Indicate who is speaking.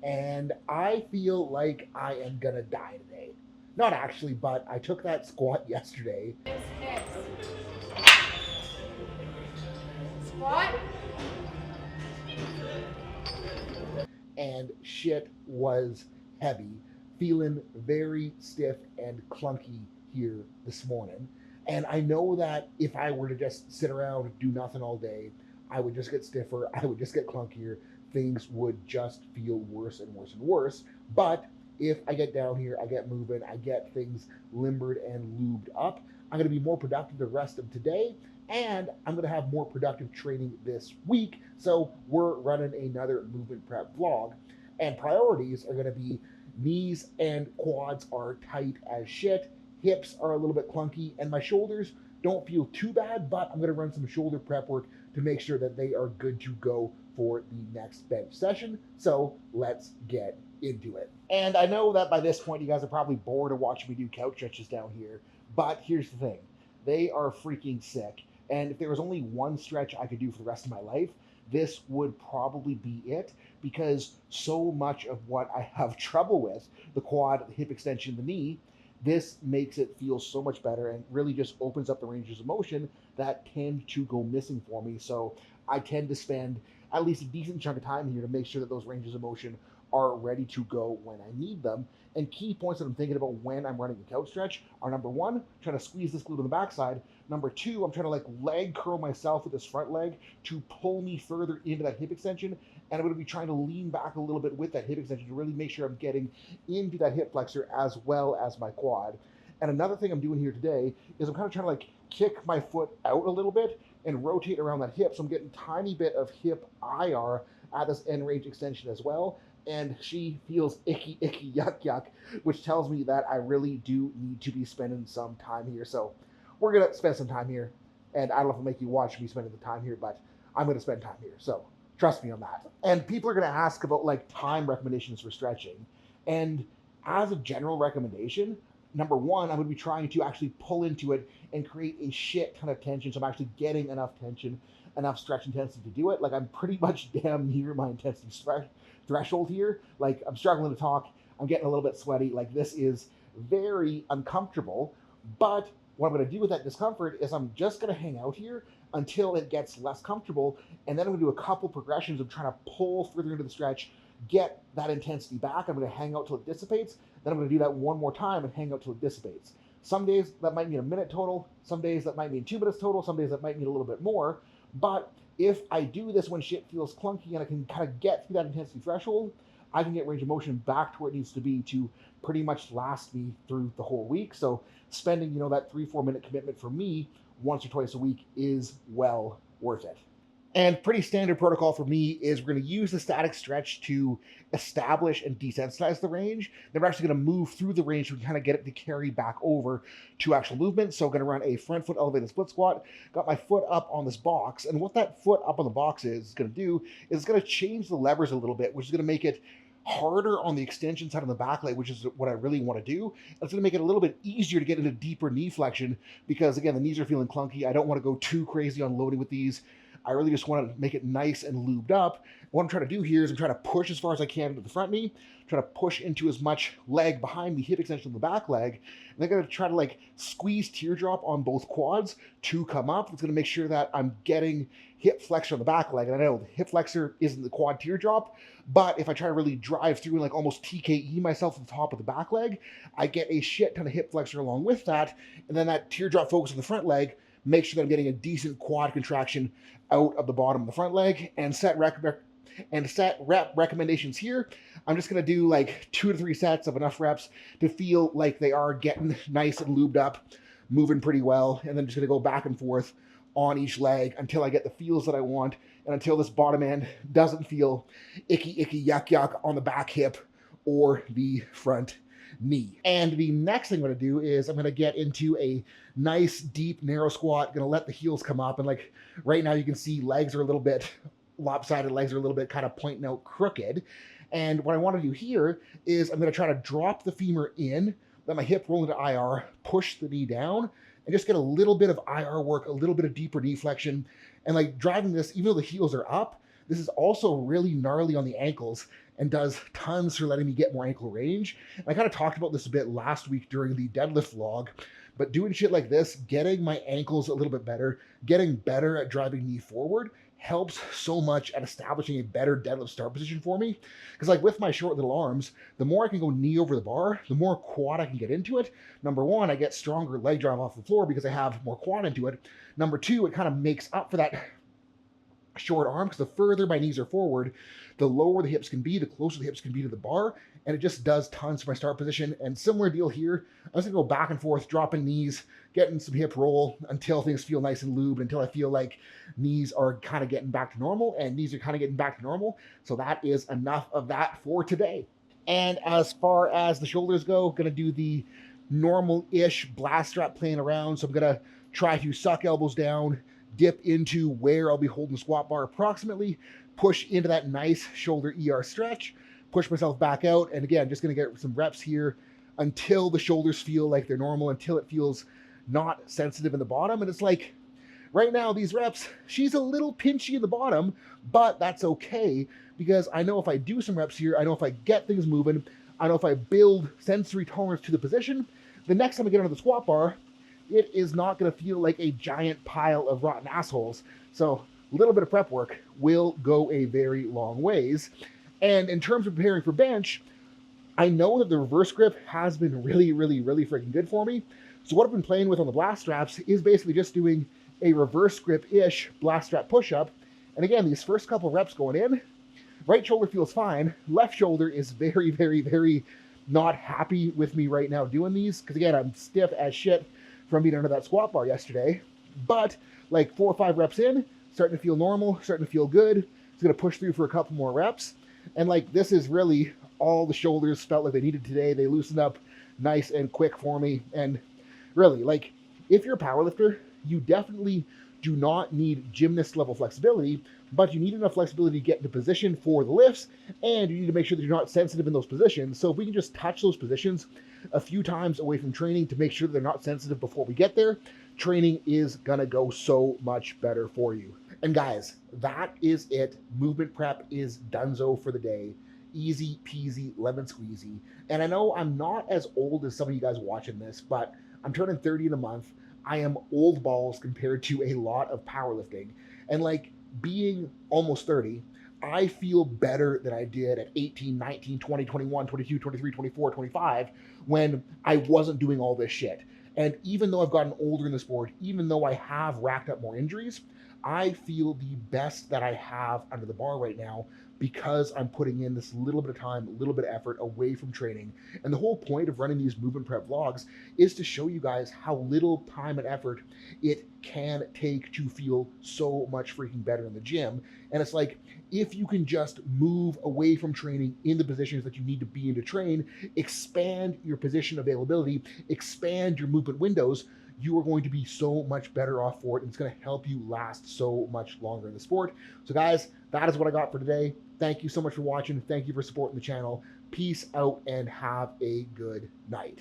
Speaker 1: and I feel like I am gonna die today. Not actually, but I took that squat yesterday.
Speaker 2: Squat.
Speaker 1: And shit was heavy, feeling very stiff and clunky here this morning. And I know that if I were to just sit around and do nothing all day, I would just get stiffer, I would just get clunkier, things would just feel worse and worse and worse. But if I get down here, I get moving, I get things limbered and lubed up, I'm going to be more productive the rest of today, and I'm going to have more productive training this week. So we're running another movement prep vlog, and priorities are going to be knees and quads are tight as shit, hips are a little bit clunky, and my shoulders don't feel too bad, but I'm going to run some shoulder prep work to make sure that they are good to go for the next bench session. So let's get into it. And I know that by this point you guys are probably bored of watching me do couch stretches down here, but here's the thing. They are freaking sick. And if there was only one stretch I could do for the rest of my life, this would probably be it, because so much of what I have trouble with, the quad, the hip extension, the knee, this makes it feel so much better and really just opens up the ranges of motion that tend to go missing for me. So I tend to spend at least a decent chunk of time here to make sure that those ranges of motion are ready to go when I need them. And key points that I'm thinking about when I'm running a couch stretch are: number one, trying to squeeze this glute on the backside. Number two, I'm trying to like leg curl myself with this front leg to pull me further into that hip extension. And I'm going to be trying to lean back a little bit with that hip extension to really make sure I'm getting into that hip flexor as well as my quad. And another thing I'm doing here today is I'm kind of trying to like kick my foot out a little bit and rotate around that hip. So I'm getting a tiny bit of hip IR at this end range extension as well. And she feels icky, icky, yuck, yuck, which tells me that I really do need to be spending some time here. So we're going to spend some time here. And I don't know if I'll make you watch me spending the time here, but I'm going to spend time here. So trust me on that. And people are going to ask about like time recommendations for stretching. And as a general recommendation, number one, I'm going to be trying to actually pull into it and create a shit ton of tension. So I'm actually getting enough tension, enough stretch intensity to do it. Like I'm pretty much damn near my intensity threshold here. Like I'm struggling to talk. I'm getting a little bit sweaty. Like this is very uncomfortable. But what I'm going to do with that discomfort is I'm just going to hang out here until it gets less comfortable. And then I'm going to do a couple progressions of trying to pull further into the stretch, get that intensity back. I'm going to hang out till it dissipates. Then I'm going to do that one more time and hang out till it dissipates. Some days that might mean a minute total. Some days that might mean 2 minutes total. Some days that might mean a little bit more. But if I do this when shit feels clunky and I can kind of get through that intensity threshold, I can get range of motion back to where it needs to be to pretty much last me through the whole week. So spending, that 3-4 minute commitment for me once or twice a week is well worth it. And pretty standard protocol for me is we're going to use the static stretch to establish and desensitize the range. Then we're actually going to move through the range to kind of get it to carry back over to actual movement. So I'm going to run a front foot elevated split squat, got my foot up on this box. And what that foot up on the box is going to do is it's going to change the levers a little bit, which is going to make it harder on the extension side on the back leg, which is what I really want to do. It's going to make it a little bit easier to get into deeper knee flexion because, again, the knees are feeling clunky. I don't want to go too crazy on loading with these. I really just want to make it nice and lubed up. What I'm trying to do here is I'm trying to push as far as I can into the front knee, trying to push into as much leg behind the hip extension of the back leg. And then I'm going to try to like squeeze teardrop on both quads to come up. It's going to make sure that I'm getting hip flexor on the back leg. And I know the hip flexor isn't the quad teardrop, but if I try to really drive through and like almost TKE myself at the top of the back leg, I get a shit ton of hip flexor along with that. And then that teardrop focus on the front leg, make sure that I'm getting a decent quad contraction out of the bottom of the front leg. And set rep recommendations here. I'm just going to do like 2 to 3 sets of enough reps to feel like they are getting nice and lubed up, moving pretty well. And then just going to go back and forth on each leg until I get the feels that I want and until this bottom end doesn't feel icky, icky, yuck, yuck on the back hip or the front knee. And the next thing I'm going to do is I'm going to get into a nice, deep, narrow squat. Going to let the heels come up. And like right now you can see legs are a little bit lopsided. Legs are a little bit kind of pointing out crooked. And what I want to do here is I'm going to try to drop the femur in, let my hip roll into IR, push the knee down, and just get a little bit of IR work, a little bit of deeper knee flexion. And like driving this, even though the heels are up, this is also really gnarly on the ankles. and does tons for letting me get more ankle range. And I kind of talked about this a bit last week during the deadlift vlog, but doing shit like this, getting my ankles a little bit better, getting better at driving knee forward helps so much at establishing a better deadlift start position for me. Because like with my short little arms, the more I can go knee over the bar, the more quad I can get into it. Number one, I get stronger leg drive off the floor because I have more quad into it. Number two, it kind of makes up for that short arm, because the further my knees are forward, the lower the hips can be, the closer the hips can be to the bar, and it just does tons for my start position. And similar deal here, I'm just gonna go back and forth, dropping knees, getting some hip roll until things feel nice and lubed, until I feel like knees are kind of getting back to normal, and knees are kind of getting back to normal. So that is enough of that for today. And as far as the shoulders go, gonna do the normal-ish blast strap playing around. So I'm gonna try to suck elbows down, dip into where I'll be holding the squat bar approximately, push into that nice shoulder ER stretch, push myself back out, and again, just gonna get some reps here until the shoulders feel like they're normal, until it feels not sensitive in the bottom. And it's like, right now, these reps, she's a little pinchy in the bottom, but that's okay, because I know if I do some reps here, I know if I get things moving, I know if I build sensory tolerance to the position, the next time I get onto the squat bar, it is not going to feel like a giant pile of rotten assholes. So a little bit of prep work will go a very long ways. And in terms of preparing for bench, I know that the reverse grip has been really, really, really freaking good for me. So what I've been playing with on the blast straps is basically just doing a reverse grip-ish blast strap push-up. And again, these first couple reps going in, right shoulder feels fine. Left shoulder is very, very, very not happy with me right now doing these, because again, I'm stiff as shit from being under that squat bar yesterday. But like 4 or 5 reps in, starting to feel normal, starting to feel good. It's gonna push through for a couple more reps. And like, this is really all the shoulders felt like they needed today. They loosened up nice and quick for me. And really, like, if you're a powerlifter, you definitely do not need gymnast level flexibility, but you need enough flexibility to get into position for the lifts, and you need to make sure that you're not sensitive in those positions. So if we can just touch those positions a few times away from training to make sure that they're not sensitive before we get there, training is gonna go so much better for you. And guys, that is it. Movement prep is donezo for the day. Easy peasy, lemon squeezy. And I know I'm not as old as some of you guys watching this, but I'm turning 30 in a month. I am old balls compared to a lot of powerlifting. And like, being almost 30, I feel better than I did at 18, 19, 20, 21, 22, 23, 24, 25, when I wasn't doing all this shit. And even though I've gotten older in the sport, even though I have racked up more injuries, I feel the best that I have under the bar right now, because I'm putting in this little bit of time, a little bit of effort away from training. And the whole point of running these movement prep vlogs is to show you guys how little time and effort it can take to feel so much freaking better in the gym. And it's like, if you can just move away from training in the positions that you need to be in to train, expand your position availability, expand your movement windows, you are going to be so much better off for it, and it's going to help you last so much longer in the sport. So guys, that is what I got for today. Thank you so much for watching. Thank you for supporting the channel. Peace out and have a good night.